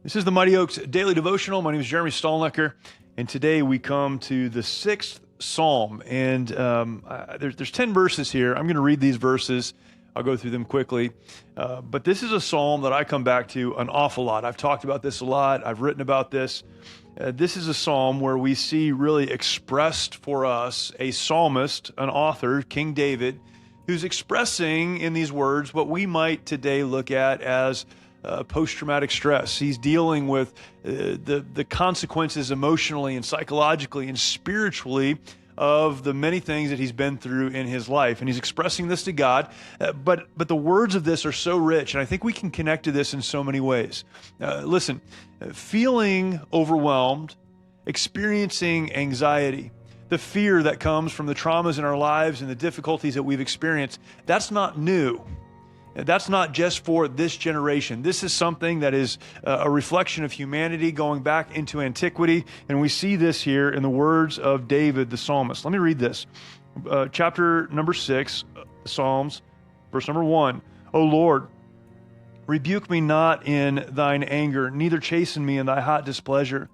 This is the Mighty Oaks Daily Devotional. My name is Jeremy Stalnecker, and today we come to the 6th Psalm. And there's 10 verses here. I'm going to read these verses. I'll go through them quickly. But this is a psalm that I come back to an awful lot. I've talked about this a lot. I've written about this. This is a psalm where we see really expressed for us a psalmist, an author, King David, who's expressing in these words what we might today look at as post-traumatic stress. He's dealing with the consequences emotionally and psychologically and spiritually of the many things that he's been through in his life. And he's expressing this to God. But the words of this are so rich, and I think we can connect to this in so many ways. Listen, feeling overwhelmed, experiencing anxiety, the fear that comes from the traumas in our lives and the difficulties that we've experienced, that's not new. That's not just for this generation. This is something that is a reflection of humanity going back into antiquity, and we see this here in the words of David, the psalmist. Let me read this. Chapter number 6, Psalms, verse number 1. O Lord, rebuke me not in thine anger, neither chasten me in thy hot displeasure.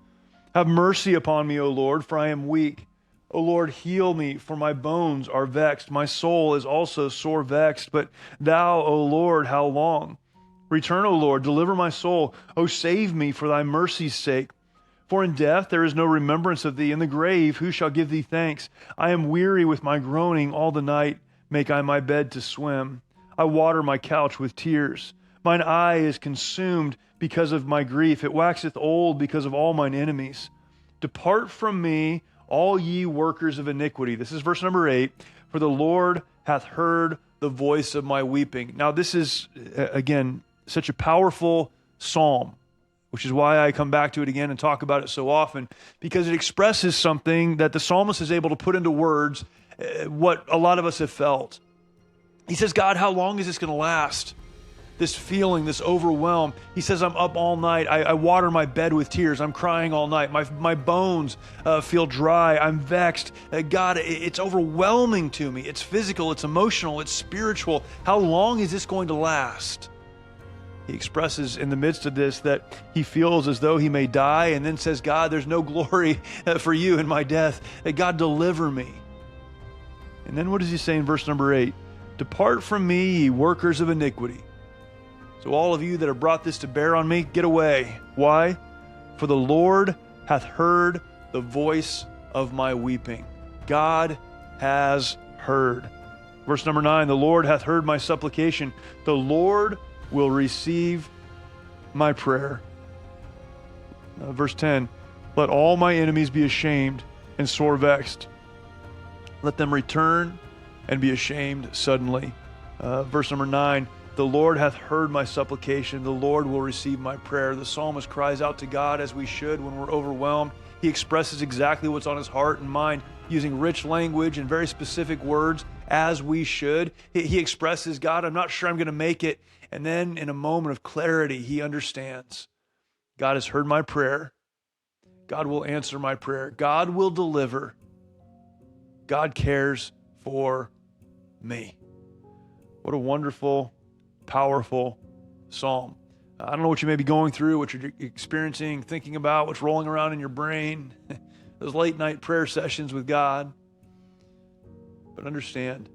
Have mercy upon me, O Lord, for I am weak. O Lord, heal me, for my bones are vexed. My soul is also sore vexed. But thou, O Lord, how long? Return, O Lord, deliver my soul. O save me for thy mercy's sake. For in death there is no remembrance of thee. In the grave who shall give thee thanks? I am weary with my groaning all the night. Make I my bed to swim. I water my couch with tears. Mine eye is consumed because of my grief. It waxeth old because of all mine enemies. Depart from me, all ye workers of iniquity. This is verse number 8. For the Lord hath heard the voice of my weeping. Now this is, again, such a powerful psalm, which is why I come back to it again and talk about it so often, because it expresses something that the psalmist is able to put into words, what a lot of us have felt. He says, God, how long is this going to last? This feeling, this overwhelm. He says, I'm up all night. I water my bed with tears. I'm crying all night. My bones feel dry. I'm vexed. God, it's overwhelming to me. It's physical, it's emotional, it's spiritual. How long is this going to last? He expresses in the midst of this that he feels as though he may die, and then says, God, there's no glory for you in my death. God, deliver me. And then what does he say in verse number 8? Depart from me, ye workers of iniquity. So all of you that have brought this to bear on me, get away. Why? For the Lord hath heard the voice of my weeping. God has heard. Verse number 9, the Lord hath heard my supplication. The Lord will receive my prayer. Verse 10, let all my enemies be ashamed and sore vexed. Let them return and be ashamed suddenly. Verse number 9, the Lord hath heard my supplication. The Lord will receive my prayer. The psalmist cries out to God as we should when we're overwhelmed. He expresses exactly what's on his heart and mind using rich language and very specific words as we should. He expresses, God, I'm not sure I'm going to make it. And then in a moment of clarity, he understands. God has heard my prayer. God will answer my prayer. God will deliver. God cares for me. What a wonderful, powerful psalm. I don't know what you may be going through, what you're experiencing, thinking about, what's rolling around in your brain, those late night prayer sessions with God. But understand,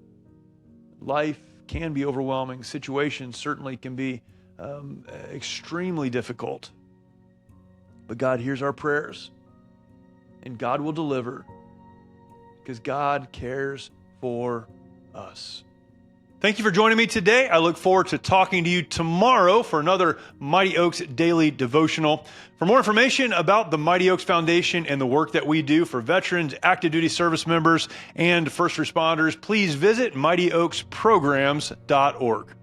life can be overwhelming. Situations certainly can be extremely difficult. But God hears our prayers, and God will deliver because God cares for us. Thank you for joining me today. I look forward to talking to you tomorrow for another Mighty Oaks Daily Devotional. For more information about the Mighty Oaks Foundation and the work that we do for veterans, active duty service members, and first responders, please visit mightyoaksprograms.org.